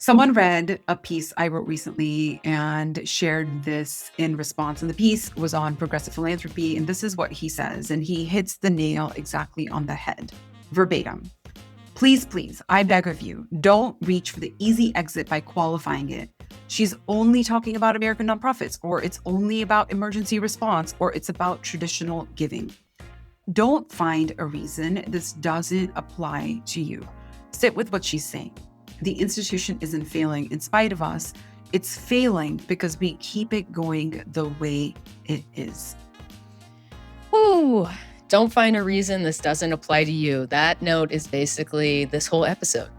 Someone read a piece I wrote recently and shared this in response. And the piece was on progressive philanthropy. And this is what he says. And he hits the nail exactly on the head, verbatim. Please, please, I beg of you, don't reach for the easy exit by qualifying it. She's only talking about American nonprofits, or it's only about emergency response, or it's about traditional giving. Don't find a reason this doesn't apply to you. Sit with what she's saying. The institution isn't failing in spite of us. It's failing because we keep it going the way it is. Ooh, don't find a reason this doesn't apply to you. That note is basically this whole episode.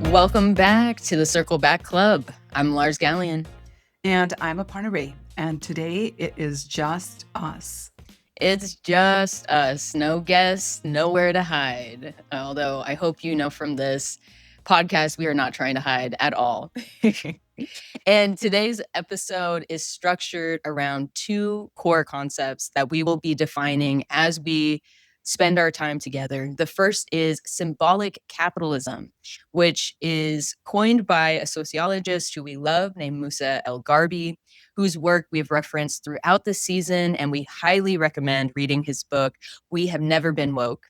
Welcome back to the Circle Back Club. I'm Lars Gallion. And I'm Aparna, and today it is just us. It's just us. No guests, nowhere to hide. Although I hope you know from this podcast, we are not trying to hide at all. And today's episode is structured around two core concepts that we will be defining as we spend our time together. The first is symbolic capitalism, which is coined by a sociologist who we love named Musa al-Gharbi, whose work we've referenced throughout the season, and we highly recommend reading his book, We Have Never Been Woke.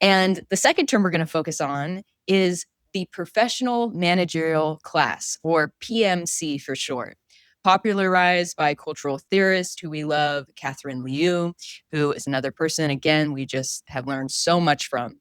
And the second term we're going to focus on is the Professional Managerial Class, or PMC for short, popularized by cultural theorist who we love, Catherine Liu, who is another person, again, we just have learned so much from.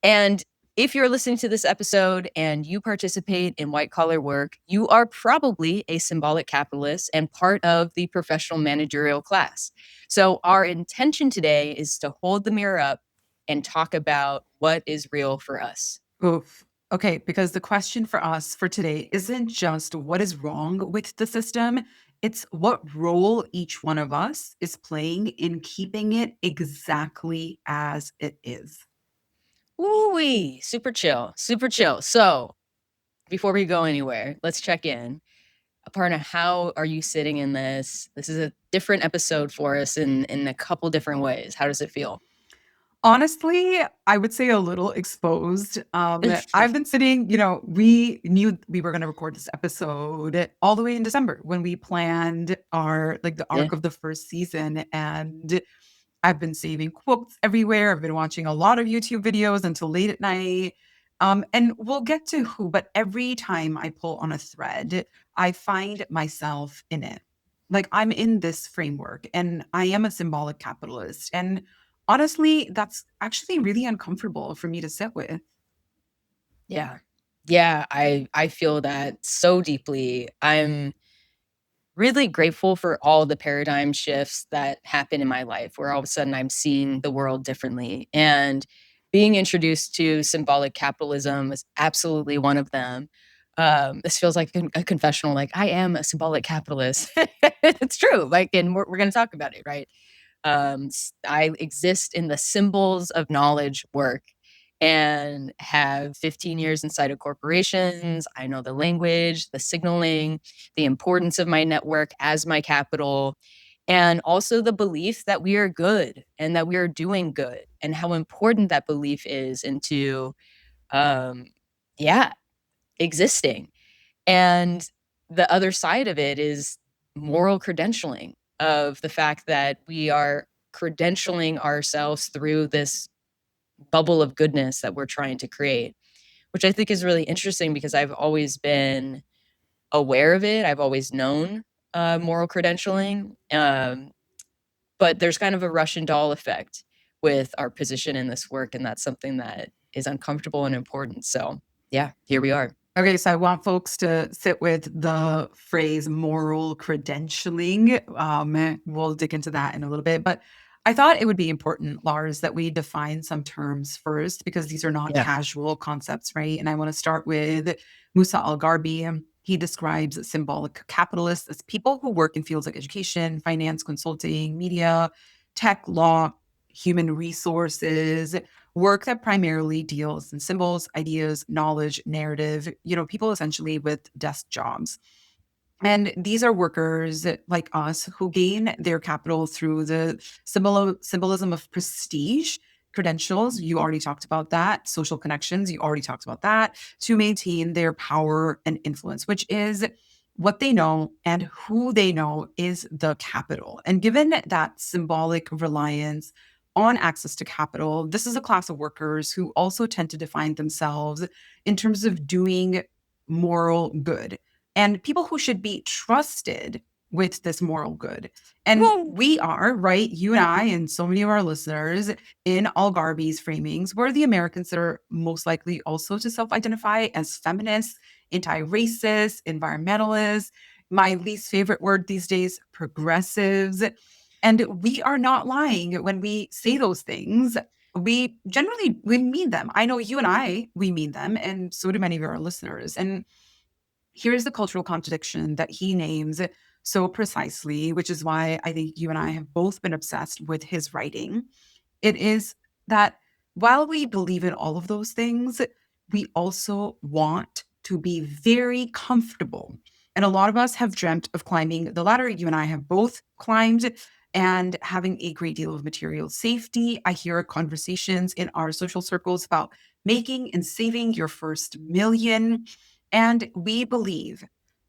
And if you're listening to this episode and you participate in white-collar work, you are probably a symbolic capitalist and part of the professional managerial class. So our intention today is to hold the mirror up and talk about what is real for us. Oof. Okay, because the question for us for today isn't just what is wrong with the system, it's what role each one of us is playing in keeping it exactly as it is. Ooh-wee, super chill, super chill. So before we go anywhere, let's check in. Aparna, how are you sitting in this? This is a different episode for us in a couple different ways. How does it feel? Honestly, I would say a little exposed. I've been sitting, we knew we were going to record this episode all the way in December when we planned the arc of the first season. And I've been saving quotes everywhere. I've been watching a lot of YouTube videos until late at night. And we'll get to who, but every time I pull on a thread, I find myself in it. Like I'm in this framework and I am a symbolic capitalist. And honestly, that's actually really uncomfortable for me to sit with. Yeah. Yeah, I feel that so deeply. I'm really grateful for all the paradigm shifts that happen in my life where all of a sudden I'm seeing the world differently. And being introduced to symbolic capitalism is absolutely one of them. This feels like a confessional, like I am a symbolic capitalist. It's true. And we're going to talk about it, right? I exist in the symbols of knowledge work and have 15 years inside of corporations. I know the language, the signaling, the importance of my network as my capital, and also the belief that we are good and that we are doing good and how important that belief is into, um, existing. And the other side of it is moral credentialing of the fact that we are credentialing ourselves through this bubble of goodness that we're trying to create, which I think is really interesting because I've always been aware of it. I've always known moral credentialing. But there's kind of a Russian doll effect with our position in this work. And that's something that is uncomfortable and important. So yeah, here we are. Okay, so I want folks to sit with the phrase moral credentialing. We'll dig into that in a little bit. But I thought it would be important, Lars, that we define some terms first because these are not casual concepts, right? And I want to start with Musa al-Gharbi. He describes symbolic capitalists as people who work in fields like education, finance, consulting, media, tech, law, human resources, work that primarily deals in symbols, ideas, knowledge, narrative, people essentially with desk jobs. And these are workers like us who gain their capital through the symbolism of prestige, credentials. You already talked about that. Social connections. You already talked about that, to maintain their power and influence, which is what they know and who they know is the capital. And given that symbolic reliance on access to capital, this is a class of workers who also tend to define themselves in terms of doing moral good and people who should be trusted with this moral good. And Woo! we are, right? You and I, and so many of our listeners in al-Gharbi's framings, we're the Americans that are most likely also to self identify as feminists, anti racist, environmentalists. My least favorite word these days, progressives. And we are not lying when we say those things. We generally we mean them. I know you and I, we mean them, and so do many of our listeners. And here's the cultural contradiction that he names so precisely, which is why I think you and I have both been obsessed with his writing. It is that while we believe in all of those things, we also want to be very comfortable. And a lot of us have dreamt of climbing the ladder. You and I have both climbed and having a great deal of material safety. I hear conversations in our social circles about making and saving your first million. And we believe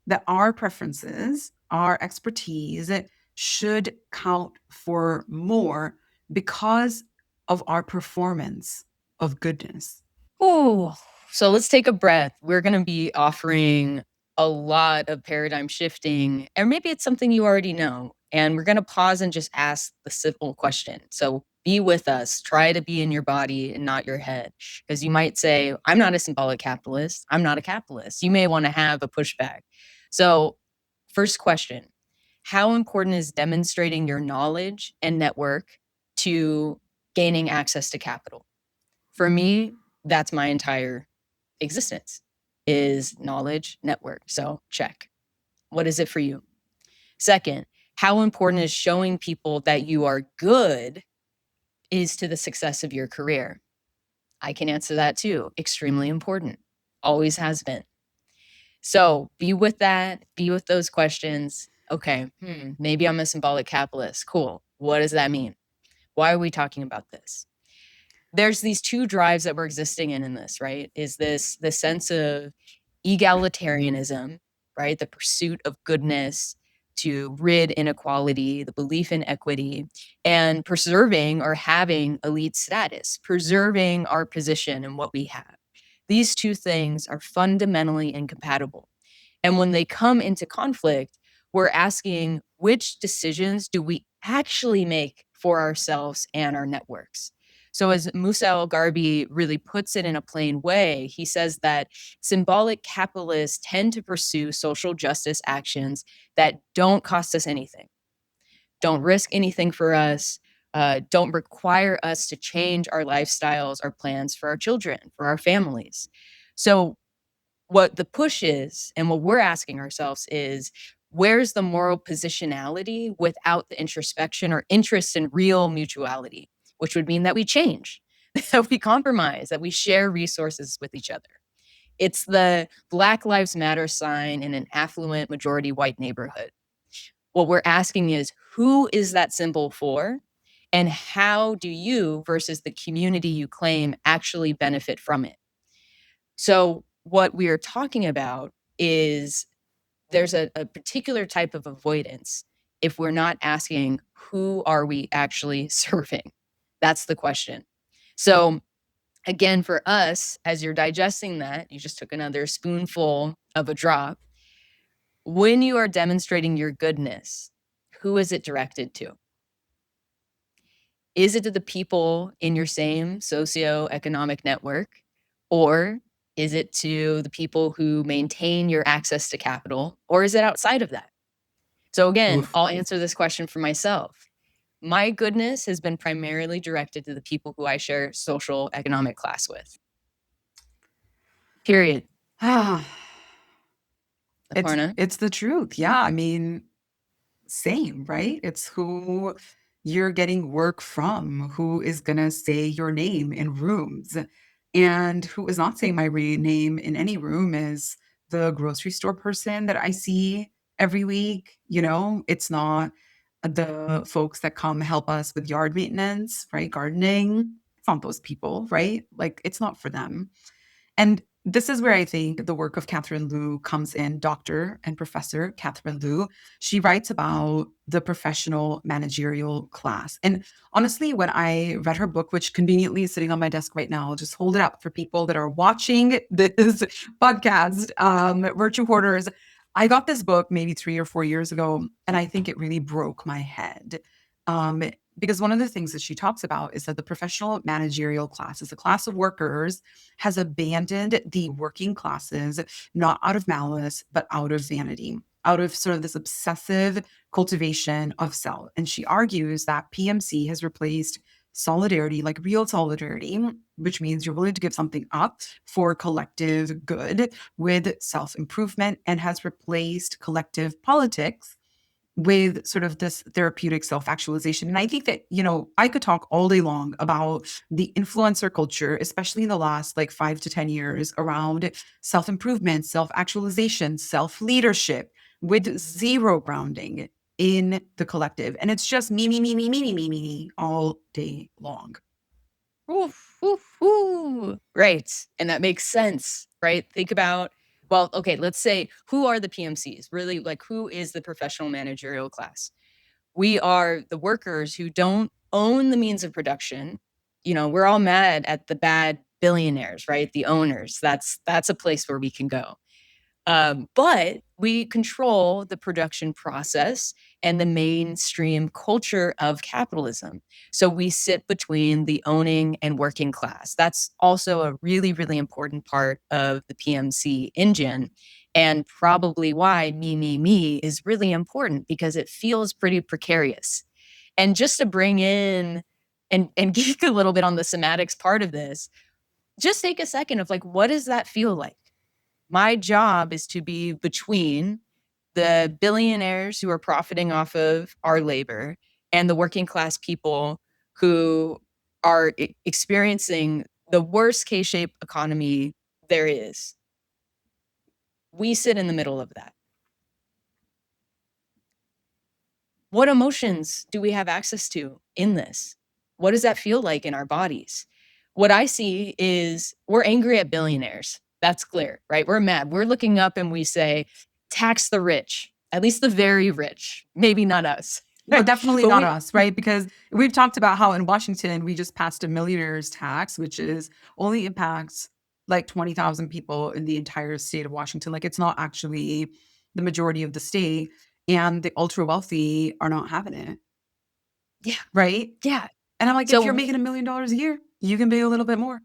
that our preferences, our expertise should count for more because of our performance of goodness. Oh, so let's take a breath. We're going to be offering a lot of paradigm shifting, and maybe it's something you already know. And we're going to pause and just ask the simple question. So be with us, try to be in your body and not your head. Because you might say, I'm not a symbolic capitalist. I'm not a capitalist. You may want to have a pushback. So, first question: how important is demonstrating your knowledge and network to gaining access to capital? For me, that's my entire existence is knowledge network. So check. What is it for you? Second, how important is showing people that you are good is to the success of your career? I can answer that too. Extremely important. Always has been. So be with that, be with those questions. Okay, maybe I'm a symbolic capitalist. Cool. What does that mean? Why are we talking about this? There's these two drives that we're existing in this, right? Is this the sense of egalitarianism, right? The pursuit of goodness to rid inequality, the belief in equity, and preserving or having elite status, preserving our position and what we have. These two things are fundamentally incompatible. And when they come into conflict, we're asking which decisions do we actually make for ourselves and our networks? So, as Musa al-Gharbi really puts it in a plain way, he says that symbolic capitalists tend to pursue social justice actions that don't cost us anything, don't risk anything for us, don't require us to change our lifestyles, our plans for our children, for our families. So, what the push is and what we're asking ourselves is where's the moral positionality without the introspection or interest in real mutuality, which would mean that we change, that we compromise, that we share resources with each other. It's the Black Lives Matter sign in an affluent majority white neighborhood. What we're asking is who is that symbol for? And how do you versus the community you claim actually benefit from it? So, what we are talking about is there's a particular type of avoidance if we're not asking who are we actually serving? That's the question. So, again, for us, as you're digesting that, you just took another spoonful of a drop. When you are demonstrating your goodness, who is it directed to? Is it to the people in your same socioeconomic network? Or is it to the people who maintain your access to capital? Or is it outside of that? So, again, Oof. I'll answer this question for myself. My goodness has been primarily directed to the people who I share social economic class with. Period. Ah, it's Aparna. it's the truth. Yeah, I mean, same, right? It's who you're getting work from, who is gonna say your name in rooms, and who is not saying my name in any room is the grocery store person that I see every week. It's not the folks that come help us with yard maintenance, right? Gardening. It's not those people, right? Like, it's not for them. And this is where I think the work of Catherine Liu comes in, Dr. and Professor Catherine Liu. She writes about the professional managerial class. And honestly, when I read her book, which conveniently is sitting on my desk right now, I'll just hold it up for people that are watching this podcast, Virtue Hoarders. I got this book maybe 3 or 4 years ago, and I think it really broke my head. Um, because one of the things that she talks about is that the professional managerial class is a class of workers has abandoned the working classes, not out of malice, but out of vanity, out of sort of this obsessive cultivation of self. And she argues that PMC has replaced solidarity, like real solidarity, which means you're willing to give something up for collective good, with self improvement, and has replaced collective politics with sort of this therapeutic self-actualization. And I think that, I could talk all day long about the influencer culture, especially in the last like 5 to 10 years, around self-improvement, self-actualization, self-leadership, with zero grounding in the collective. And it's just me, me, me, me, me, me, me, me all day long. Oof, oof, ooh. Right. And that makes sense, right? Think about, well, okay, let's say, who are the PMCs? Really, like, who is the professional managerial class? We are the workers who don't own the means of production. We're all mad at the bad billionaires, right? The owners. That's a place where we can go. But we control the production process and the mainstream culture of capitalism. So we sit between the owning and working class. That's also a really, really important part of the PMC engine. And probably why me is really important, because it feels pretty precarious. And just to bring in and geek a little bit on the semantics part of this, just take a second of like, what does that feel like? My job is to be between the billionaires who are profiting off of our labor and the working class people who are experiencing the worst K-shaped economy there is. We sit in the middle of that. What emotions do we have access to in this? What does that feel like in our bodies? What I see is we're angry at billionaires. That's clear, right? We're mad. We're looking up and we say, tax the rich, at least the very rich, maybe not us. No, definitely But not us, right? Because we've talked about how in Washington, we just passed a millionaire's tax, which is only impacts like 20,000 people in the entire state of Washington. Like, it's not actually the majority of the state. And the ultra wealthy are not having it. Yeah. Right. Yeah. And I'm like, So if you're making $1 million a year, you can pay a little bit more.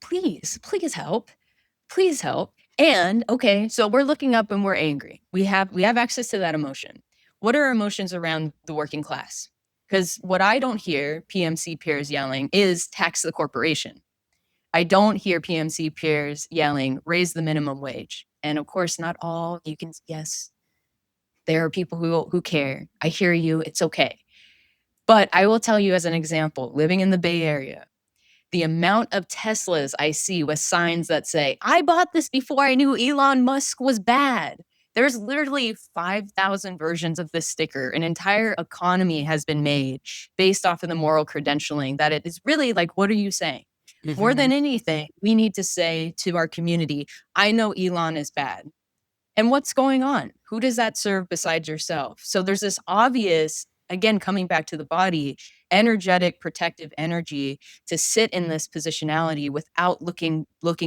please help. Please help. And okay, so we're looking up and we're angry. We have access to that emotion. What are emotions around the working class? Because what I don't hear PMC peers yelling is tax the corporation. I don't hear PMC peers yelling raise the minimum wage. And of course, not all. You can, yes, there are people who care. I hear you. It's okay. But I will tell you, as an example, living in the Bay Area, the amount of Teslas I see with signs that say, I bought this before I knew Elon Musk was bad. There's literally 5,000 versions of this sticker. An entire economy has been made based off of the moral credentialing that it is really like, what are you saying? More than anything, we need to say to our community, I know Elon is bad. And what's going on? Who does that serve besides yourself? So there's this obvious, again, coming back to the body, energetic, protective energy to sit in this positionality without looking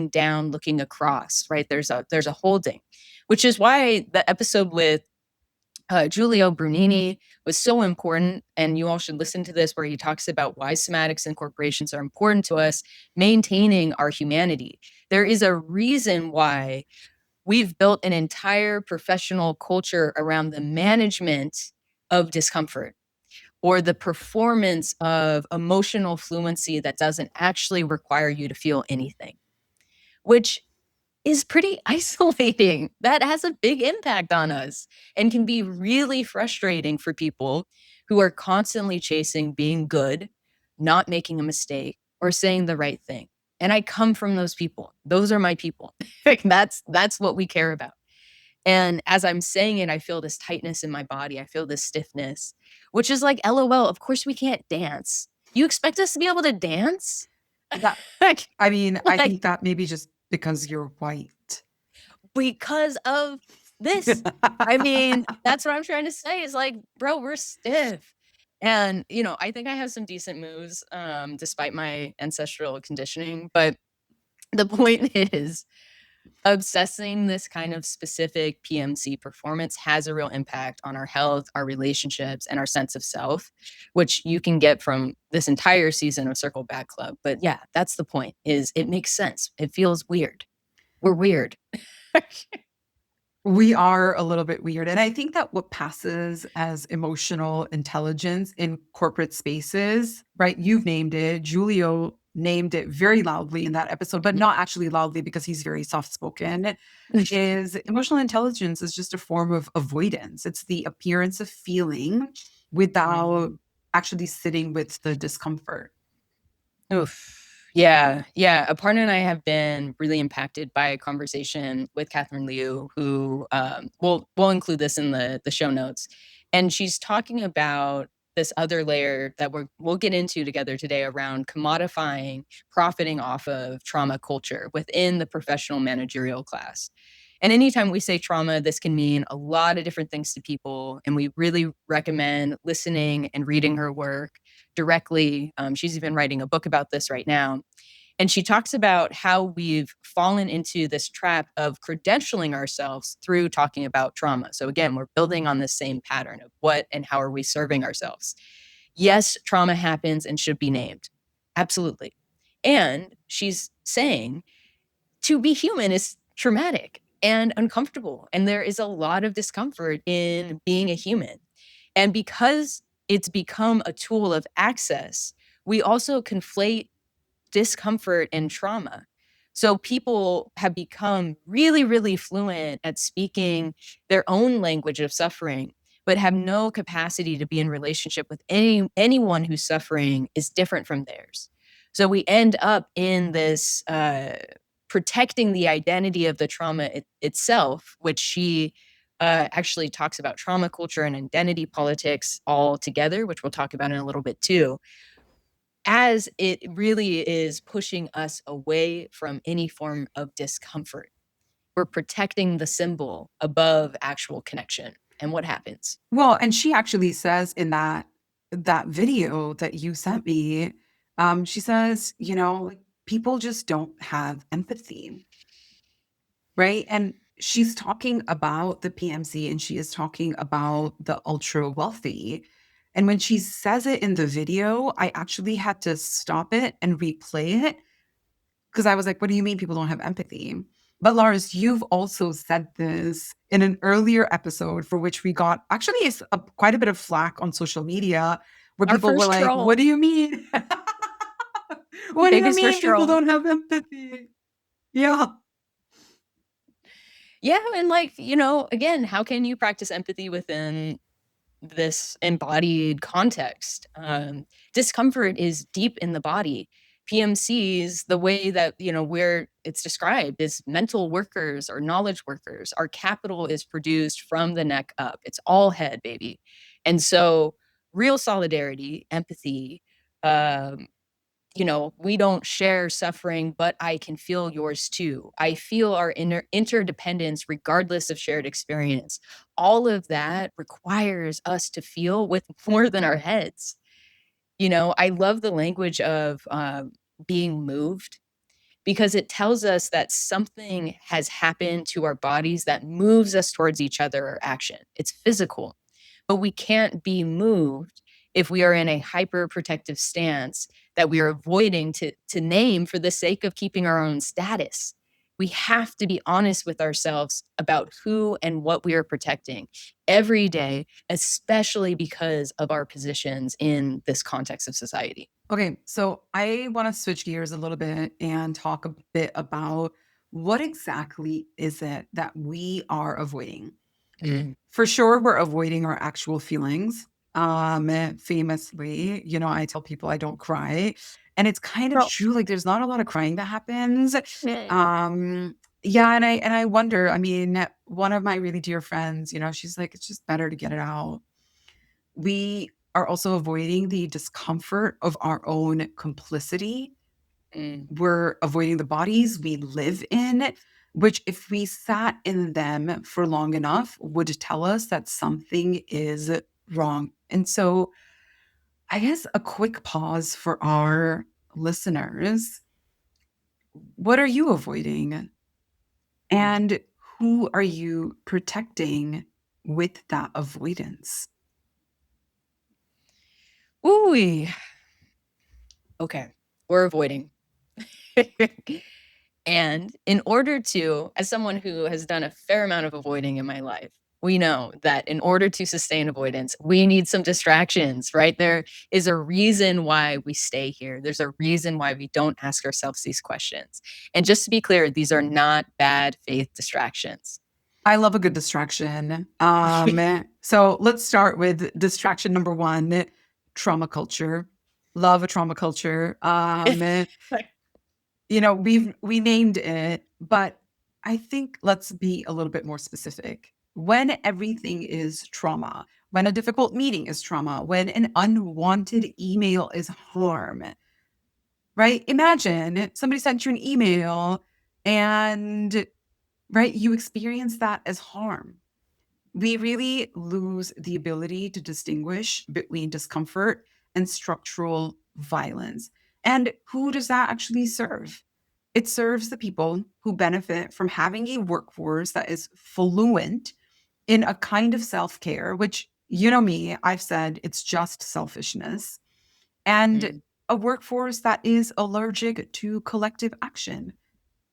down, looking across, right? There's a holding, which is why the episode with Giulio Brunini was so important. And you all should listen to this, where he talks about why somatics and corporations are important to us, maintaining our humanity. There is a reason why we've built an entire professional culture around the management of discomfort, or the performance of emotional fluency that doesn't actually require you to feel anything, which is pretty isolating. That has a big impact on us and can be really frustrating for people who are constantly chasing being good, not making a mistake, or saying the right thing. And I come from those people. Those are my people. That's what we care about. And as I'm saying it, I feel this tightness in my body. I feel this stiffness, which is like, LOL, of course we can't dance. You expect us to be able to dance? That like, I mean, I like think that maybe just because you're white. because of this. I mean, that's what I'm trying to say is like, bro, we're stiff. And, I think I have some decent moves, despite my ancestral conditioning. But the point is, obsessing this kind of specific PMC performance has a real impact on our health, our relationships, and our sense of self, which you can get from this entire season of Circle Back Club. But yeah, that's the point, is it makes sense. It feels weird. We're weird. We are a little bit weird. And I think that what passes as emotional intelligence in corporate spaces, right? You've named it. Julio named it very loudly in that episode, but not actually loudly because he's very soft spoken. Is emotional intelligence is just a form of avoidance. It's the appearance of feeling without actually sitting with the discomfort. Oof. Yeah, yeah. Aparna and I have been really impacted by a conversation with Catherine Liu, who we'll include this in the show notes, and she's talking about this other layer that we'll get into together today around commodifying, profiting off of trauma culture within the professional managerial class. And anytime we say trauma, this can mean a lot of different things to people, and we really recommend listening and reading her work directly. She's even writing a book about this right now. And she talks about how we've fallen into this trap of credentialing ourselves through talking about trauma. So again, we're building on this same pattern of what and how are we serving ourselves. Yes, trauma happens and should be named. Absolutely. And she's saying to be human is traumatic and uncomfortable. And there is a lot of discomfort in being a human. And because it's become a tool of access, we also conflate discomfort and trauma. So people have become really, really fluent at speaking their own language of suffering, but have no capacity to be in relationship with anyone whose suffering is different from theirs. So we end up in this protecting the identity of the trauma itself, which she actually talks about trauma culture and identity politics all together, which we'll talk about in a little bit too, as it really is pushing us away from any form of discomfort. We're protecting the symbol above actual connection. And what happens? Well, and she actually says in that video that you sent me, she says, like, people just don't have empathy, right? And she's talking about the PMC and she is talking about the ultra wealthy. And when she says it in the video, I actually had to stop it and replay it because I was like, what do you mean people don't have empathy? But Lars, you've also said this in an earlier episode for which we got actually quite a bit of flack on social media where Our people were first like, what troll, do you mean? What do you biggest mean first people troll. don't have empathy? Yeah. Yeah. And again, how can you practice empathy within this embodied context? Discomfort is deep in the body. PMCs, the way that, where it's described is mental workers or knowledge workers. Our capital is produced from the neck up. It's all head, baby. And so real solidarity, empathy, um, we don't share suffering, but I can feel yours too. I feel our interdependence regardless of shared experience. All of that requires us to feel with more than our heads. I love the language of being moved because it tells us that something has happened to our bodies that moves us towards each other or action. It's physical, but we can't be moved if we are in a hyper protective stance that we are avoiding to name for the sake of keeping our own status. We have to be honest with ourselves about who and what we are protecting every day, especially because of our positions in this context of society. Okay, so I want to switch gears a little bit and talk a bit about what exactly is it that we are avoiding. Mm. For sure, we're avoiding our actual feelings. Famously, I tell people I don't cry, and it's kind of Girl. true. Like, there's not a lot of crying that happens. Mm. Um, Yeah, and I wonder, I mean, one of my really dear friends, she's like, "It's just better to get it out." We are also avoiding the discomfort of our own complicity. Mm, We're avoiding the bodies we live in, which if we sat in them for long enough, would tell us that something is wrong. And so I guess a quick pause for our listeners. What are you avoiding? mm. And who are you protecting with that avoidance? Ooh, okay. We're avoiding. And in order to, as someone who has done a fair amount of avoiding in my life, we know that in order to sustain avoidance, we need some distractions, right? There is a reason why we stay here. There's a reason why we don't ask ourselves these questions. And just to be clear, these are not bad faith distractions. I love a good distraction. So let's start with distraction number one, trauma culture. Love a trauma culture. We named it, but I think let's be a little bit more specific. When everything is trauma, when a difficult meeting is trauma, when an unwanted email is harm, right? Imagine somebody sent you an email and, right, you experience that as harm. We really lose the ability to distinguish between discomfort and structural violence. And who does that actually serve? It serves the people who benefit from having a workforce that is fluent in a kind of self care, which, you know me, I've said it's just selfishness, and Mm. a workforce that is allergic to collective action.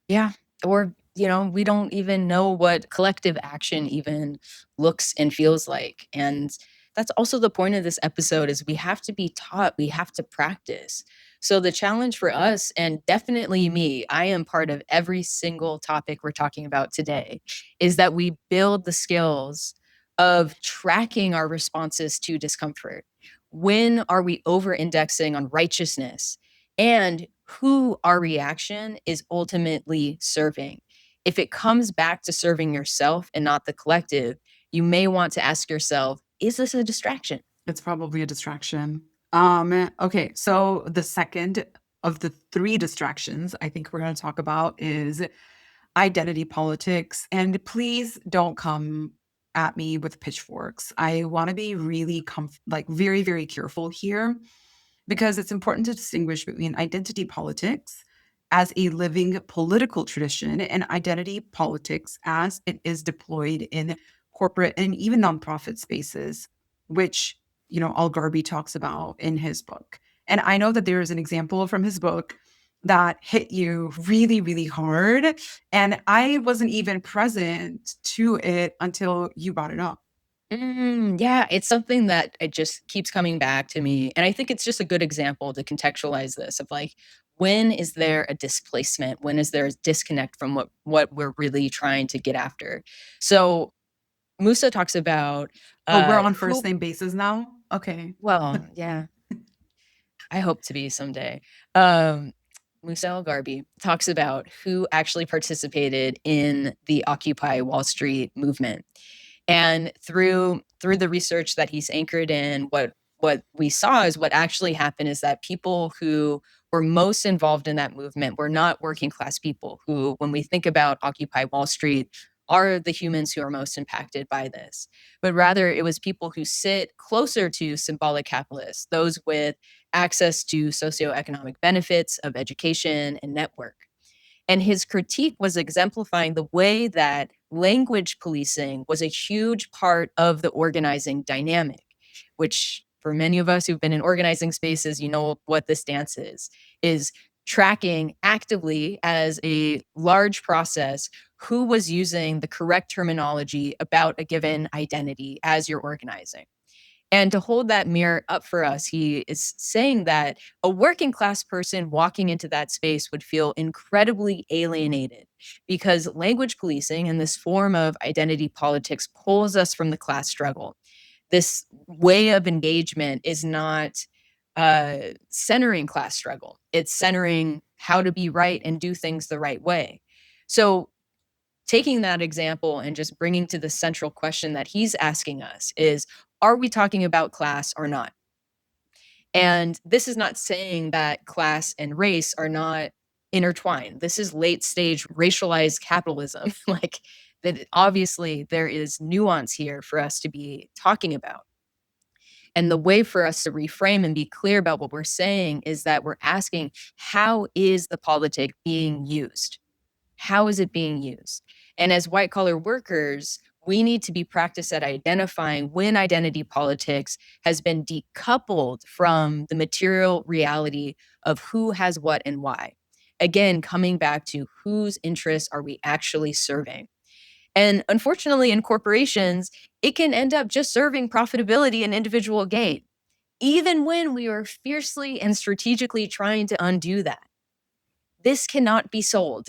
Yeah. Or, we don't even know what collective action even looks and feels like. And that's also the point of this episode is we have to be taught, we have to practice. So the challenge for us and definitely me, I am part of every single topic we're talking about today, is that we build the skills of tracking our responses to discomfort. When are we over indexing on righteousness? And who our reaction is ultimately serving. If it comes back to serving yourself and not the collective, you may want to ask yourself, is this a distraction? It's probably a distraction. Okay, so the second of the three distractions I think we're going to talk about is identity politics. And please don't come at me with pitchforks. I want to be really like very, very careful here because it's important to distinguish between identity politics as a living political tradition and identity politics as it is deployed in corporate and even nonprofit spaces, which, al-Gharbi talks about in his book. And I know that there is an example from his book that hit you really, really hard. And I wasn't even present to it until you brought it up. Yeah, it's something that it just keeps coming back to me. And I think it's just a good example to contextualize this of like, when is there a displacement? When is there a disconnect from what we're really trying to get after? So Musa talks about Oh, we're on first who, name basis now? Okay. well, yeah, I hope to be someday. Um, Musa al-Gharbi talks about who actually participated in the Occupy Wall Street movement. And through the research that he's anchored in, what we saw is what actually happened is that people who were most involved in that movement were not working class people who, when we think about Occupy Wall Street, are the humans who are most impacted by this. But rather, it was people who sit closer to symbolic capitalists, those with access to socioeconomic benefits of education and network. And his critique was exemplifying the way that language policing was a huge part of the organizing dynamic, which for many of us who've been in organizing spaces, you know what this dance is tracking actively as a large process who was using the correct terminology about a given identity as you're organizing. And to hold that mirror up for us, he is saying that a working class person walking into that space would feel incredibly alienated because language policing and this form of identity politics pulls us from the class struggle. This way of engagement is not centering class struggle, it's centering how to be right and do things the right way. So, taking that example and just bringing to the central question that he's asking us is, are we talking about class or not? And this is not saying that class and race are not intertwined. This is late stage racialized capitalism. Like, that obviously there is nuance here for us to be talking about. And the way for us to reframe and be clear about what we're saying is that we're asking, how is the politic being used? How is it being used? And as white collar workers, we need to be practiced at identifying when identity politics has been decoupled from the material reality of who has what and why. Again, coming back to whose interests are we actually serving? And unfortunately, in corporations, it can end up just serving profitability and individual gain, even when we are fiercely and strategically trying to undo that. This cannot be sold.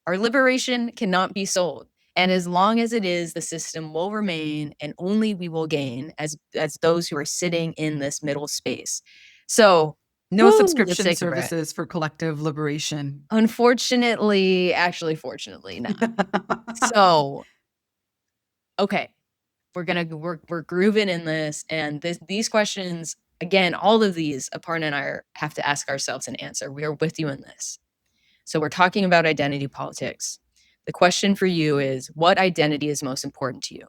Our liberation cannot be sold. And as long as it is, the system will remain and only we will gain as those who are sitting in this middle space. So, No let's subscription take a breath. services for collective liberation. Unfortunately, actually, fortunately not. So, okay, we're grooving in this, and these questions, again, all of these, Aparna and I have to ask ourselves and answer. We are with you in this. So we're talking about identity politics. The question for you is, what identity is most important to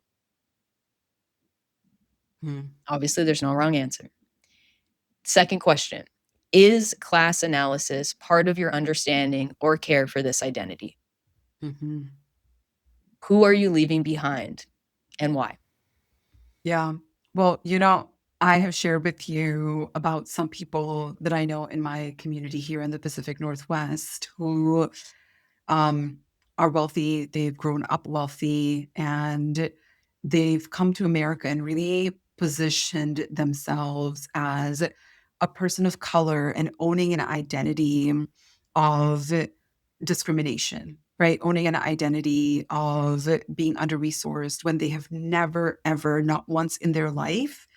you? Obviously, there's no wrong answer. Second question, is class analysis part of your understanding or care for this identity? Mm-hmm. Who are you leaving behind and why? Yeah. Well, I have shared with you about some people that I know in my community here in the Pacific Northwest who are wealthy. They've grown up wealthy, and they've come to America and really positioned themselves as a person of color and owning an identity of discrimination, right? Owning an identity of being under-resourced when they have never, ever, not once in their life,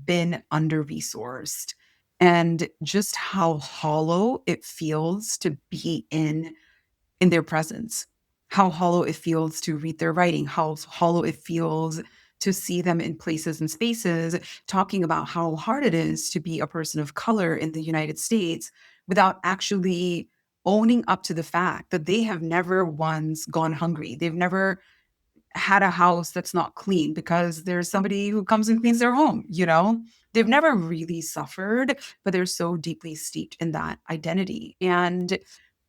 been under-resourced. And just how hollow it feels to be in their presence, how hollow it feels to read their writing, how hollow it feels to see them in places and spaces talking about how hard it is to be a person of color in the United States without actually owning up to the fact that they have never once gone hungry. They've never had a house that's not clean because there's somebody who comes and cleans their home, They've never really suffered, but they're so deeply steeped in that identity. And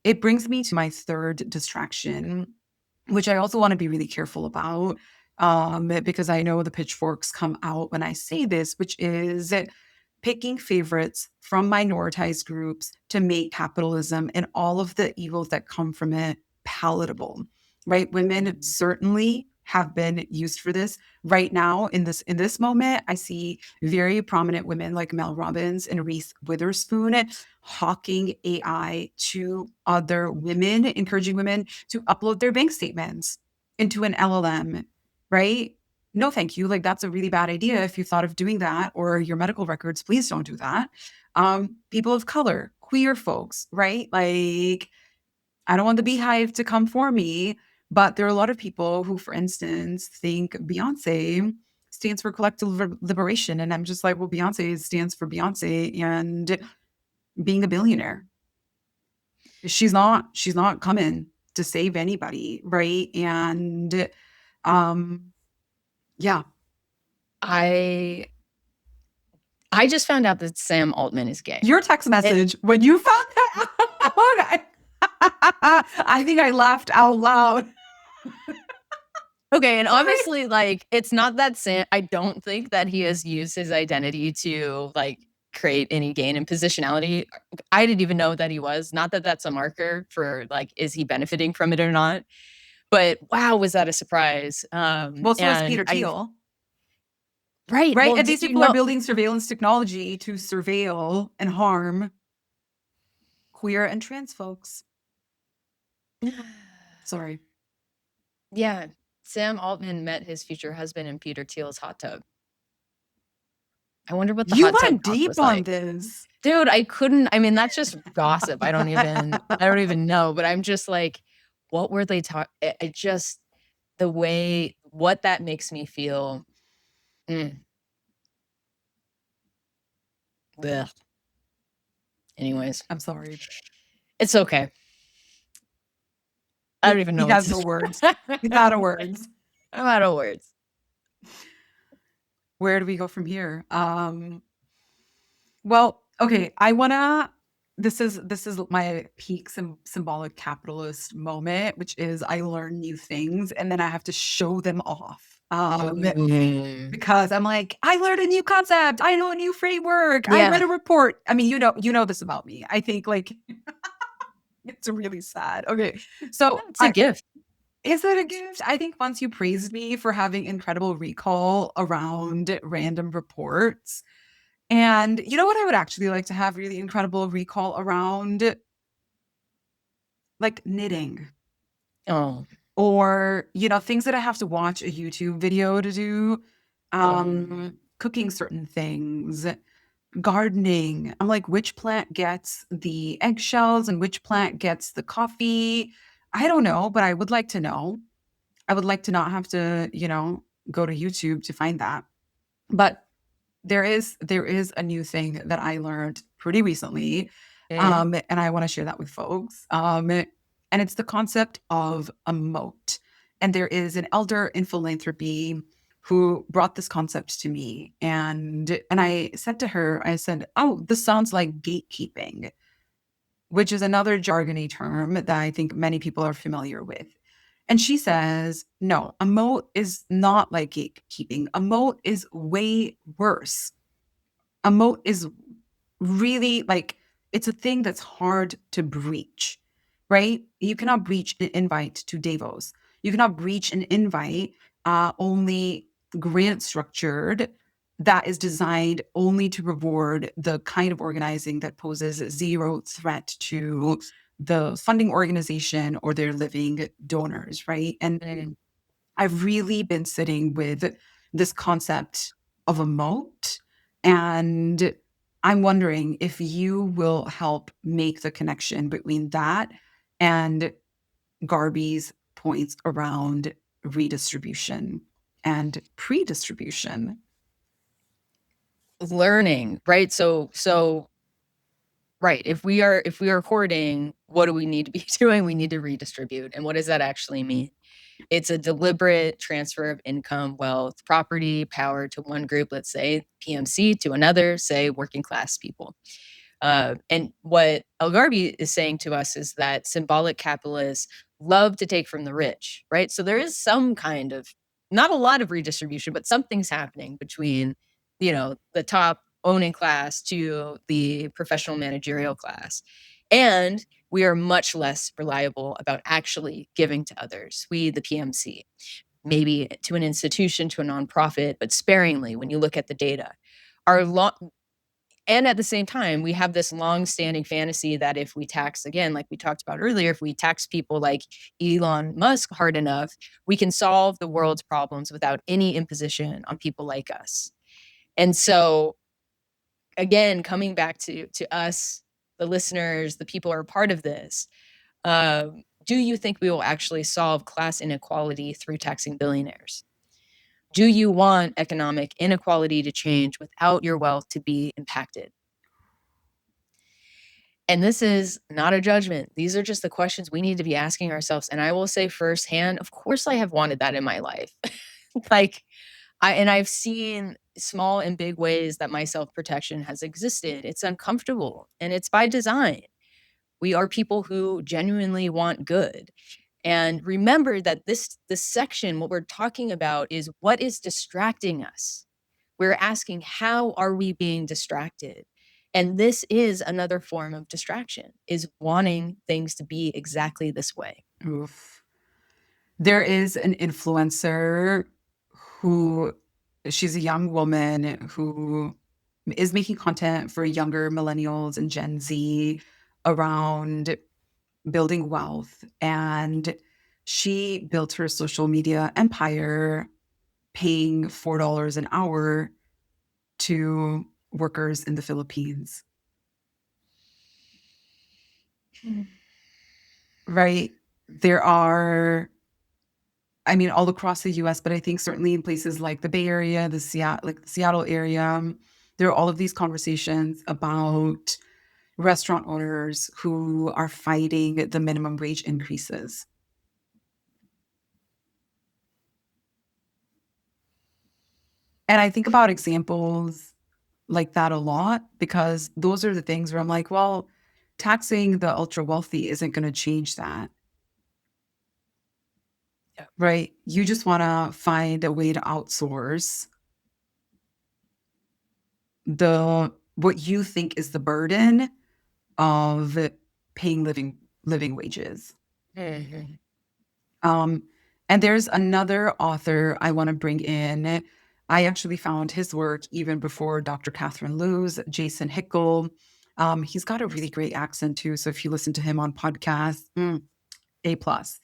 it brings me to my third distraction, which I also want to be really careful about, because I know the pitchforks come out when I say this, which is picking favorites from minoritized groups to make capitalism and all of the evils that come from it palatable, right? Women certainly have been used for this. Right now, in this moment, I see very prominent women like Mel Robbins and Reese Witherspoon hawking AI to other women, encouraging women to upload their bank statements into an LLM, right? No, thank you. Like, that's a really bad idea. If you thought of doing that, or your medical records, please don't do that. People of color, queer folks, right? Like, I don't want the beehive to come for me, but there are a lot of people who, for instance, think Beyonce stands for collective liberation. And I'm just like, well, Beyonce stands for Beyonce and being a billionaire. She's not coming to save anybody, right? And yeah. I just found out that Sam Altman is gay. Your text message, when you found that out, I think I laughed out loud. Okay, and obviously, like, it's not that Sam, I don't think that he has used his identity to, like, create any gain in positionality. I didn't even know that he was. Not that that's a marker for, like, is he benefiting from it or not? But wow, was that a surprise? Well, so is Peter Thiel. Right. Right. Well, and these people are building surveillance technology to surveil and harm queer and trans folks. Sorry. Yeah. Sam Altman met his future husband in Peter Thiel's hot tub. I wonder what the hot tub went deep was on like. this. Dude, I couldn't. I mean, that's just gossip. I don't even know. But I'm just like, what were they talking? It just, the way, what that makes me feel. Blech. Anyways, I'm sorry. it's okay. I don't even know He what has to no say. words. He's out of words. I'm out of words. Where do we go from here? Well, okay, I wanna this is my peak symbolic capitalist moment, which is I learn new things and then I have to show them off. Because I'm like, I learned a new concept, I know a new framework, I read Yeah, a report. I mean, you know this about me. I think like it's really sad. Okay. So it's a I gift. is it a gift? I think once you praised me for having incredible recall around random reports. And you know what I would actually like to have really incredible recall around? Like knitting Oh, or, you know, things that I have to watch a YouTube video to do, cooking certain things, gardening. I'm like, which plant gets the eggshells and which plant gets the coffee? I don't know, but I would like to know. I would like to not have to, you know, go to YouTube to find that. But there is a new thing that I learned pretty recently, okay. and I want to share that with folks. And it's the concept of a moat. And there is an elder in philanthropy who brought this concept to me, and I said to her, I said, "Oh, this sounds like gatekeeping," which is another jargony term that I think many people are familiar with. And she says, no, a moat is not like gatekeeping. A moat is way worse. A moat is really like it's a thing that's hard to breach, right? You cannot breach an invite to Davos. You cannot breach an invite only grant structured that is designed only to reward the kind of organizing that poses zero threat to the funding organization or their living donors, right? And Mm. I've really been sitting with this concept of a moat. And I'm wondering if you will help make the connection between that and Garby's points around redistribution and pre-distribution. Learning, right? So right, if we are hoarding, what do we need to be doing? We need to redistribute. And what does that actually mean? It's a deliberate transfer of income, wealth, property, power to one group, let's say PMC, to another, say working class people. And what al-Gharbi is saying to us is that symbolic capitalists love to take from the rich, right? So there is some kind of, not a lot of redistribution, but something's happening between, the top owning class to the professional managerial class. And we are much less reliable about actually giving to others. We, the PMC, maybe to an institution, to a nonprofit, but sparingly when you look at the data. Our and at the same time, we have this long-standing fantasy that if we tax, again, like we talked about earlier, if we tax people like Elon Musk hard enough, we can solve the world's problems without any imposition on people like us. And so, again, coming back to us, the listeners, the people who are part of this, do you think we will actually solve class inequality through taxing billionaires? Do you want economic inequality to change without your wealth to be impacted? And this is not a judgment. These are just the questions we need to be asking ourselves. And I will say firsthand, of course, I have wanted that in my life. Like, I've seen small and big ways that my self protection has existed. It's uncomfortable and it's by design. We are people who genuinely want good. And remember that this section, what we're talking about is what is distracting us. We're asking, how are we being distracted? And this is another form of distraction, is wanting things to be exactly this way. Oof. There is an influencer who she's a young woman who is making content for younger millennials and Gen Z around building wealth. And she built her social media empire paying $4 an hour to workers in the Philippines. Mm. Right. there are, I mean, all across the US, but I think certainly in places like the Bay Area, the Seattle area, there are all of these conversations about restaurant owners who are fighting the minimum wage increases. And I think about examples like that a lot because those are the things where I'm like, well, taxing the ultra wealthy isn't going to change that, Yeah. right? You just want to find a way to outsource the what you think is the burden of paying living wages. Mhm. Um, and there's another author I want to bring in. I actually found his work even before Dr. Catherine Liu's, Jason Hickel. He's got a really great accent too. So if you listen to him on podcasts, A plus.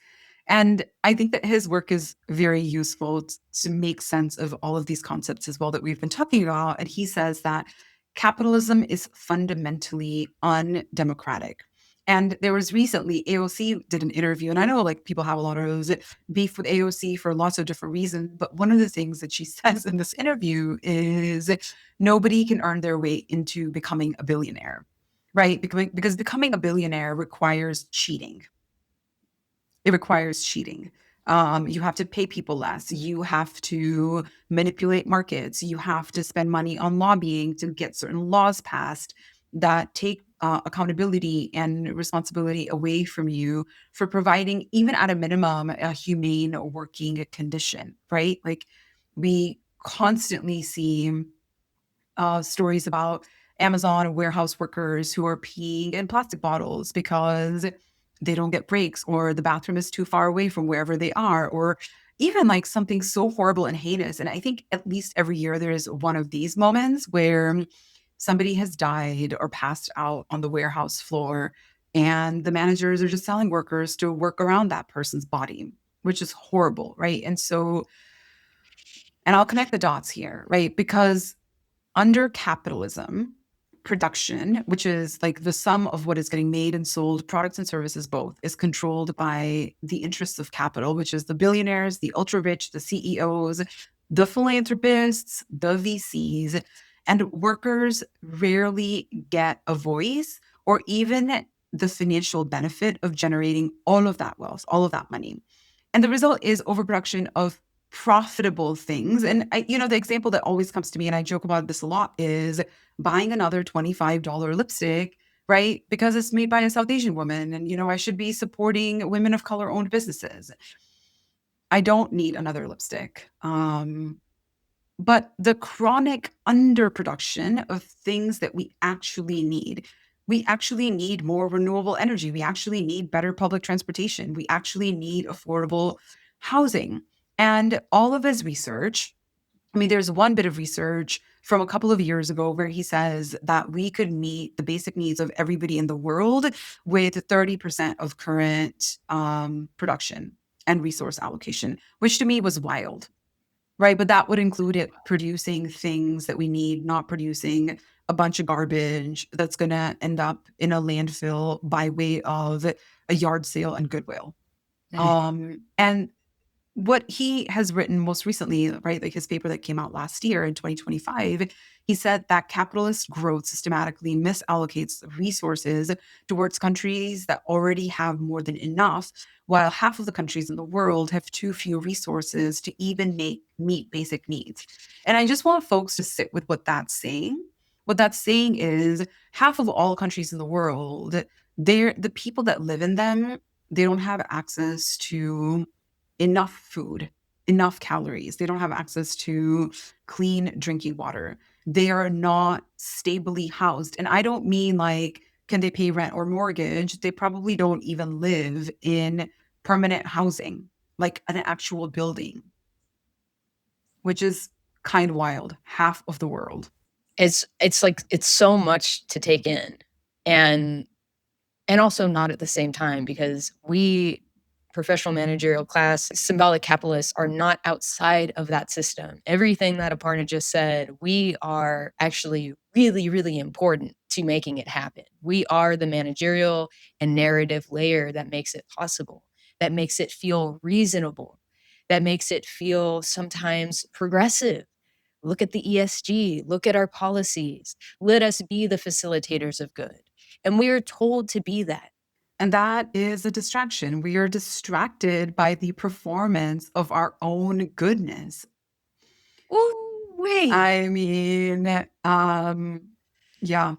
And I think that his work is very useful to make sense of all of these concepts as well that we've been talking about. And he says that capitalism is fundamentally undemocratic. And there was recently AOC did an interview, and I know like people have a lot of beef with AOC for lots of different reasons. But one of the things that she says in this interview is nobody can earn their way into becoming a billionaire, right? Because becoming a billionaire requires cheating. It requires cheating. You have to pay people less. You have to manipulate markets. You have to spend money on lobbying to get certain laws passed that take accountability and responsibility away from you for providing, even at a minimum, a humane working condition, right? Like we constantly see stories about Amazon warehouse workers who are peeing in plastic bottles because they don't get breaks or the bathroom is too far away from wherever they are, or even like something so horrible and heinous. And I think at least every year there is one of these moments where somebody has died or passed out on the warehouse floor, and the managers are just telling workers to work around that person's body, which is horrible, right? And so, and I'll connect the dots here, right? Because under capitalism, production, which is like the sum of what is getting made and sold, products and services both, is controlled by the interests of capital, which is the billionaires, the ultra rich, the CEOs, the philanthropists, the VCs, and workers rarely get a voice or even the financial benefit of generating all of that wealth, all of that money. And the result is overproduction of profitable things. And the example that always comes to me, and I joke about this a lot, is buying another $25 lipstick, right? Because it's made by a South Asian woman. And, I should be supporting women of color owned businesses. I don't need another lipstick. But the chronic underproduction of things that we actually need more renewable energy. We actually need better public transportation. We actually need affordable housing. And all of his research, I mean, there's one bit of research from a couple of years ago where he says that we could meet the basic needs of everybody in the world with 30% of current production and resource allocation, which to me was wild. Right, but that would include it producing things that we need, not producing a bunch of garbage that's gonna end up in a landfill by way of a yard sale and Goodwill. And what he has written most recently, right, like his paper that came out last year in 2025, he said that capitalist growth systematically misallocates resources towards countries that already have more than enough, while half of the countries in the world have too few resources to even meet basic needs. And I just want folks to sit with what that's saying. What that's saying is half of all countries in the world, the people that live in them, they don't have access to enough food, enough calories. They don't have access to clean drinking water. They are not stably housed. And I don't mean like, can they pay rent or mortgage? They probably don't even live in permanent housing, like an actual building, which is kind of wild. Half of the world. It's like it's so much to take in. And also not at the same time, because we, professional managerial class, symbolic capitalists, are not outside of that system. Everything that Aparna just said, we are actually really, really important to making it happen. We are the managerial and narrative layer that makes it possible, that makes it feel reasonable, that makes it feel sometimes progressive. Look at the ESG, look at our policies. Let us be the facilitators of good. And we are told to be that. And that is a distraction. We are distracted by the performance of our own goodness. Ooh, wait. I mean, yeah,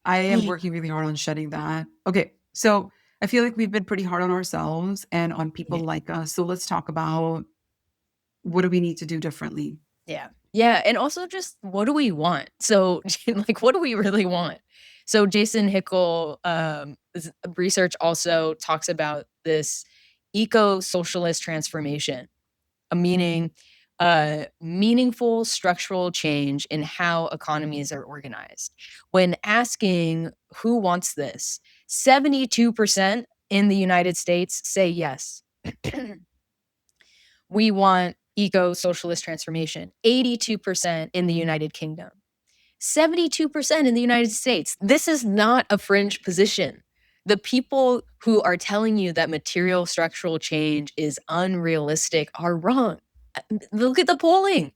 I am working really hard on shedding that. Okay, so I feel like we've been pretty hard on ourselves and on people Yeah. like us. So let's talk about what do we need to do differently? Yeah. Yeah. And also just what do we want? So like what do we really want? So Jason Hickel research also talks about this eco-socialist transformation, a meaningful structural change in how economies are organized. When asking who wants this, 72% in the United States say yes. We want eco-socialist transformation. 82% in the United Kingdom. 72% in the United States. This is not a fringe position. The people who are telling you that material structural change is unrealistic are wrong. Look at the polling.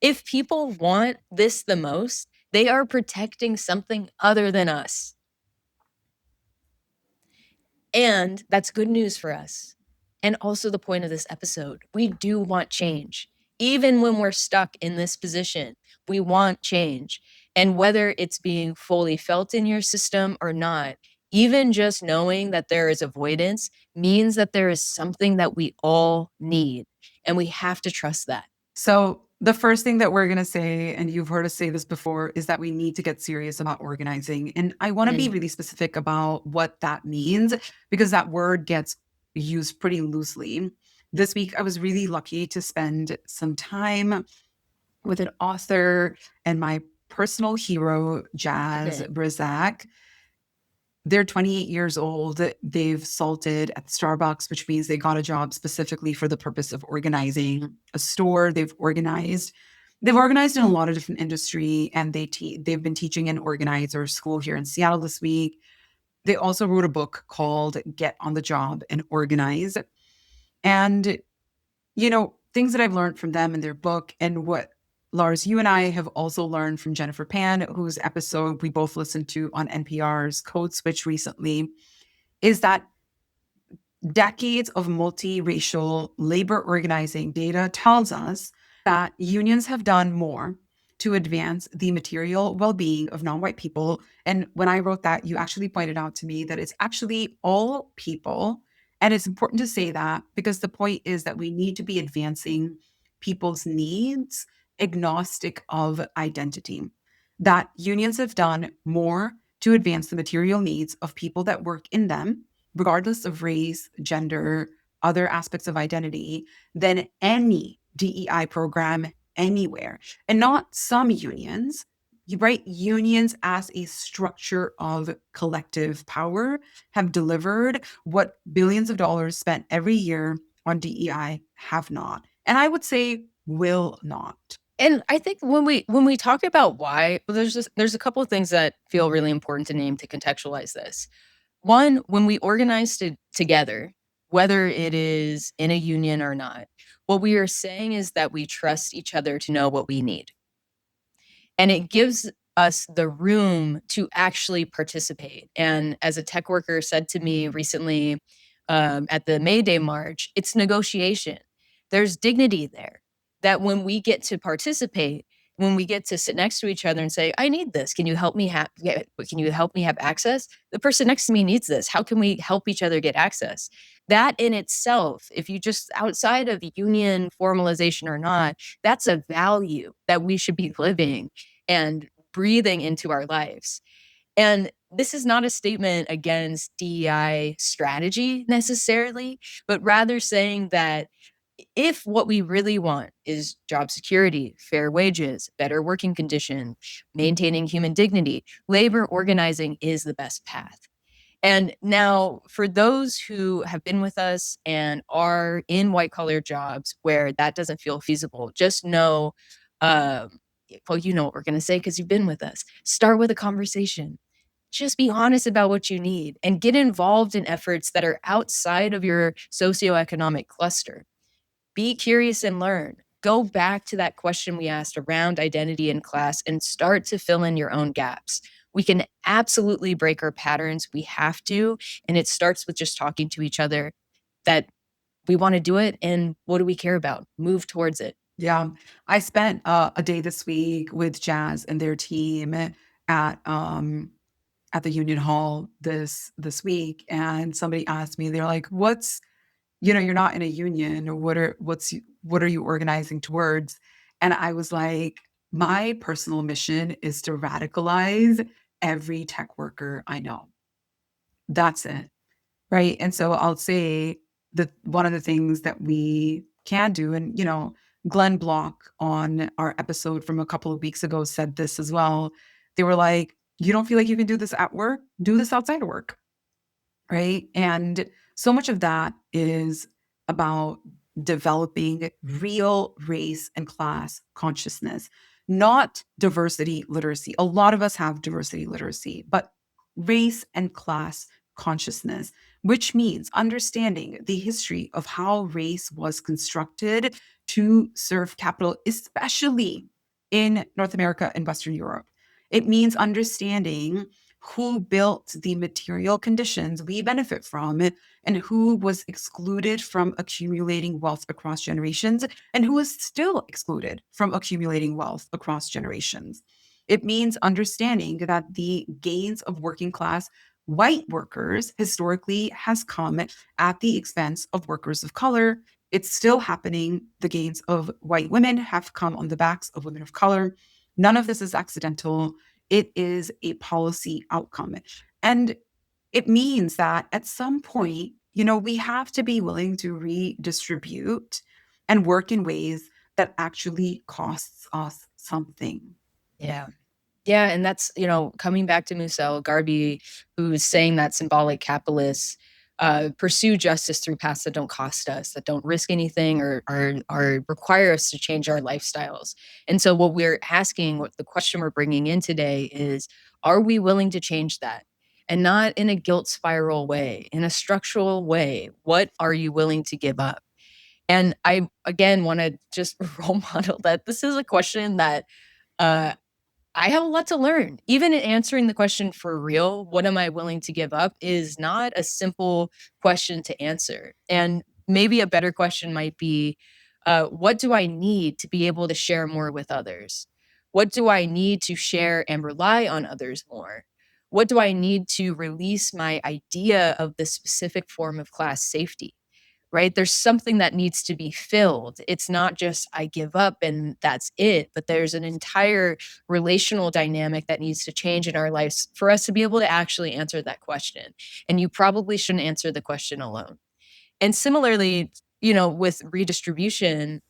If people want this the most, they are protecting something other than us. And that's good news for us. And also the point of this episode. We do want change. Even when we're stuck in this position, we want change. And whether it's being fully felt in your system or not, even just knowing that there is avoidance means that there is something that we all need. And we have to trust that. So the first thing that we're going to say, and you've heard us say this before, is that we need to get serious about organizing. And I want to be really specific about what that means because that word gets used pretty loosely. This week, I was really lucky to spend some time with an author and my personal hero, Jazz Brizak. They're 28 years old. They've salted at Starbucks, which means they got a job specifically for the purpose of organizing a store. They've organized in a lot of different industry, and they've been teaching in organizer school here in Seattle this week. They also wrote a book called Get on the Job and Organize. And things that I've learned from them in their book and what Lars, you and I have also learned from Jennifer Pan, whose episode we both listened to on NPR's Code Switch recently, is that decades of multiracial labor organizing data tells us that unions have done more to advance the material well-being of non-white people. And when I wrote that, you actually pointed out to me that it's actually all people. And it's important to say that because the point is that we need to be advancing people's needs agnostic of identity. That unions have done more to advance the material needs of people that work in them regardless of race, gender, other aspects of identity, than any DEI program anywhere. And not some unions, right? Unions as a structure of collective power have delivered what billions of dollars spent every year on DEI have not. And I would say will not. And I think when we talk about why, there's a couple of things that feel really important to name to contextualize this. One, when we organize together, whether it is in a union or not, what we are saying is that we trust each other to know what we need. And it gives us the room to actually participate. And as a tech worker said to me recently at the May Day March, it's negotiation. There's dignity there that when we get to participate, when we get to sit next to each other and say, I need this. Can you help me have access? The person next to me needs this. How can we help each other get access? That in itself, if you just outside of union formalization or not, that's a value that we should be living and breathing into our lives. And this is not a statement against DEI strategy necessarily, but rather saying that if what we really want is job security, fair wages, better working conditions, maintaining human dignity, labor organizing is the best path. And now, for those who have been with us and are in white collar jobs where that doesn't feel feasible, just know, well, you know what we're going to say because you've been with us. Start with a conversation. just be honest about what you need and get involved in efforts that are outside of your socioeconomic cluster. Be curious and learn. Go back to that question we asked around identity in class and start to fill in your own gaps. We can absolutely break our patterns. We have to. And it starts with just talking to each other that we want to do it. And what do we care about? Move towards it. Yeah. I spent a day this week with Jazz and their team at at the Union Hall this week, and somebody asked me, they're like, "What's you're not in a union. What are you organizing towards?" And I was like, "My personal mission is to radicalize every tech worker I know. That's it." Right. And so I'll say that one of the things that we can do, and Glenn Block on our episode from a couple of weeks ago said this as well. They were like, "You don't feel like you can do this at work? Do this outside of work." Right. And so much of that is about developing real race and class consciousness, not diversity literacy. A lot of us have diversity literacy, but race and class consciousness, which means understanding the history of how race was constructed to serve capital, especially in North America and Western Europe. It means understanding who built the material conditions we benefit from and who was excluded from accumulating wealth across generations and who is still excluded from accumulating wealth across generations. It means understanding that the gains of working class white workers historically has come at the expense of workers of color. It's still happening. The gains of white women have come on the backs of women of color. None of this is accidental. It is a policy outcome. And it means that at some point, we have to be willing to redistribute and work in ways that actually costs us something. Yeah. Yeah, and that's, coming back to Musa al-Gharbi, who's saying that symbolic capitalists pursue justice through paths that don't cost us, that don't risk anything or require us to change our lifestyles. And so what the question we're bringing in today is, are we willing to change that? And not in a guilt spiral way, in a structural way. What are you willing to give up? And I, again, want to just role model that this is a question that uh, I have a lot to learn. Even in answering the question for real, what am I willing to give up is not a simple question to answer. And maybe a better question might be, what do I need to be able to share more with others? What do I need to share and rely on others more? What do I need to release my idea of the specific form of class safety? Right? There's something that needs to be filled. It's not just I give up and that's it, but there's an entire relational dynamic that needs to change in our lives for us to be able to actually answer that question. And you probably shouldn't answer the question alone. And similarly, with redistribution,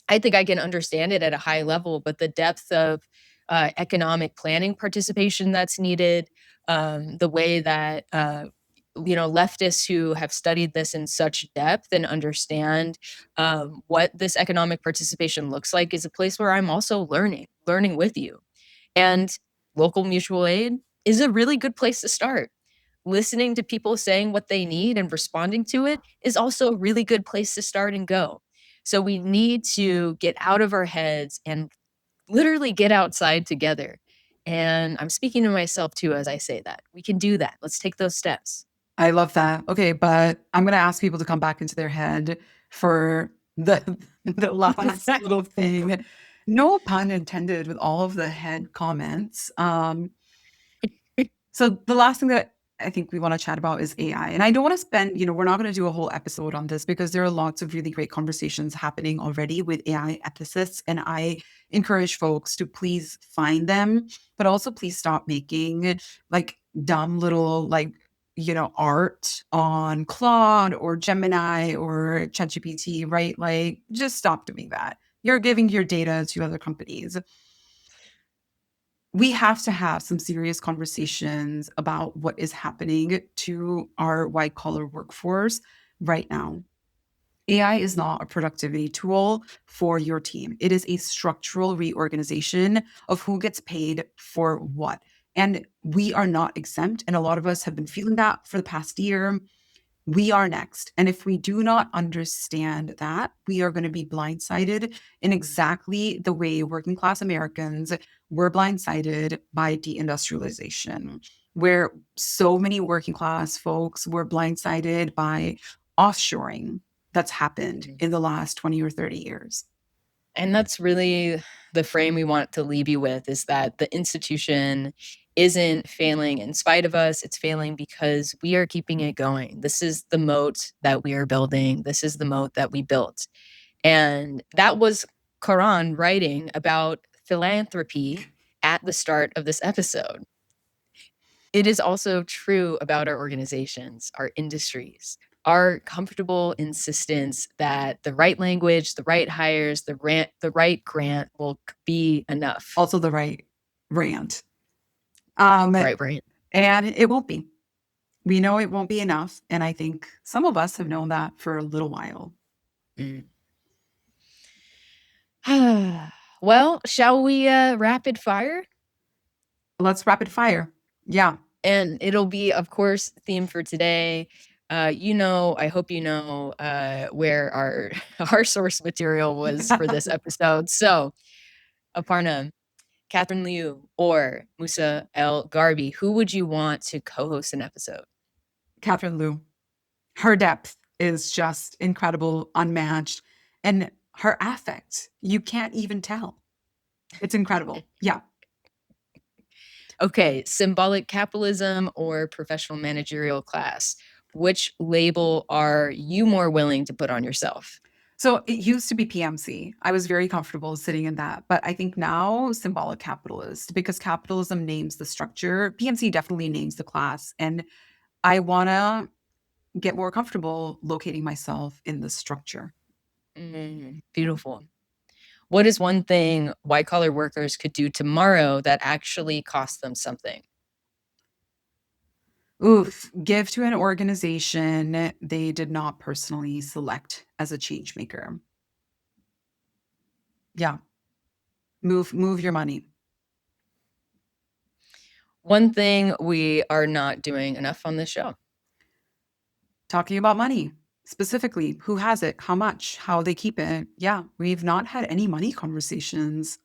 I think I can understand it at a high level, but the depth of economic planning participation that's needed, the way that leftists who have studied this in such depth and understand what this economic participation looks like is a place where I'm also learning with you. And local mutual aid is a really good place to start. Listening to people saying what they need and responding to it is also a really good place to start and go. So we need to get out of our heads and literally get outside together. And I'm speaking to myself too as I say that. We can do that. Let's take those steps. I love that. Okay, but I'm going to ask people to come back into their head for the the last little thing. No pun intended with all of the head comments. So the last thing that I think we want to chat about is AI. And I don't want to spend, we're not going to do a whole episode on this because there are lots of really great conversations happening already with AI ethicists. And I encourage folks to please find them, but also please stop making like dumb little art on Claude or Gemini or ChatGPT, right? Like just stop doing that. You're giving your data to other companies. We have to have some serious conversations about what is happening to our white collar workforce right now. AI is not a productivity tool for your team. It is a structural reorganization of who gets paid for what. And we are not exempt. And a lot of us have been feeling that for the past year. We are next. And if we do not understand that, we are going to be blindsided in exactly the way working class Americans were blindsided by deindustrialization, where so many working class folks were blindsided by offshoring that's happened in the last 20 or 30 years. And that's really the frame we want to leave you with, is that the institution isn't failing in spite of us. It's failing because we are keeping it going. This is the moat that we are building. This is the moat that we built. And that was Karan writing about philanthropy at the start of this episode. It is also true about our organizations, our industries, our comfortable insistence that the right language, the right hires, the right grant will be enough. Also the right rant. Right, right. And it won't be. We know it won't be enough. And I think some of us have known that for a little while. Well, shall we rapid fire? Let's rapid fire. Yeah. And it'll be, of course, theme for today. I hope you know where our source material was for this episode. So, Aparna, Catherine Liu, or Musa al-Gharbi, who would you want to co-host an episode? Catherine Liu. Her depth is just incredible, unmatched. And her affect, you can't even tell. It's incredible. Yeah. Okay, Symbolic Capitalism or Professional Managerial Class? Which label are you more willing to put on yourself? So it used to be PMC. I was very comfortable sitting in that. But I think now symbolic capitalist, because capitalism names the structure. PMC definitely names the class. And I want to get more comfortable locating myself in the structure. Beautiful. What is one thing white-collar workers could do tomorrow that actually costs them something? Give to an organization they did not personally select as a change maker. Yeah. Move your money. One thing we are not doing enough on this show. Talking about money. Specifically, who has it, how much, how they keep it. Yeah, we've not had any money conversations.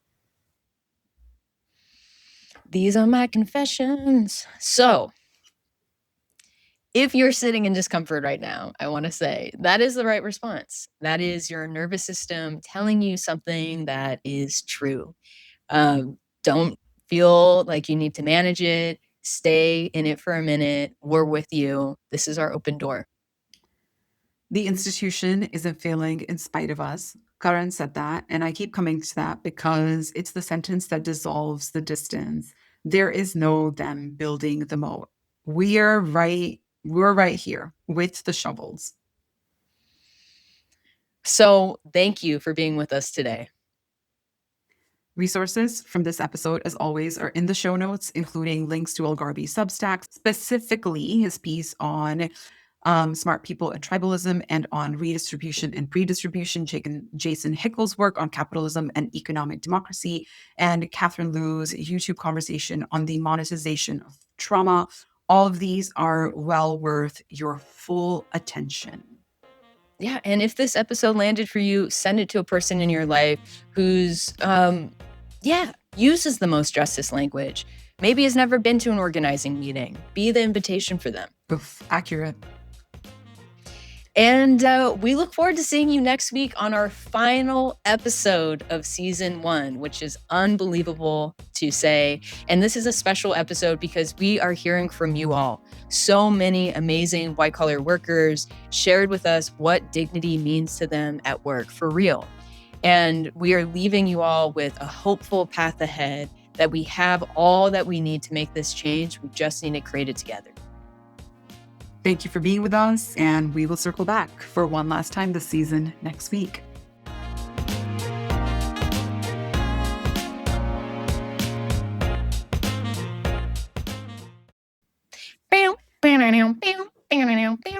These are my confessions. So, if you're sitting in discomfort right now, I want to say that is the right response. That is your nervous system telling you something that is true. Don't feel like you need to manage it. Stay in it for a minute. We're with you. This is our open door. The institution isn't failing in spite of us. Karan said that, and I keep coming to that because it's the sentence that dissolves the distance. There is no them building the moat. We're right here with the shovels. So thank you for being with us today. Resources from this episode, as always, are in the show notes, including links to al-Gharbi's Substack, specifically his piece on smart people and tribalism, and on redistribution and predistribution, Jason Hickel's work on capitalism and economic democracy, and Catherine Liu's YouTube conversation on the monetization of trauma. All of these are well worth your full attention. Yeah, and if this episode landed for you, send it to a person in your life who's, uses the most justice language. Maybe has never been to an organizing meeting. Be the invitation for them. Accurate. And we look forward to seeing you next week on our final episode of season 1, which is unbelievable to say. And this is a special episode because we are hearing from you all. So many amazing white-collar workers shared with us what dignity means to them at work, for real. And we are leaving you all with a hopeful path ahead, that we have all that we need to make this change. We just need to create it together. Thank you for being with us, and we will circle back for one last time this season next week. Bam, bam, bam, bam, bam, bam.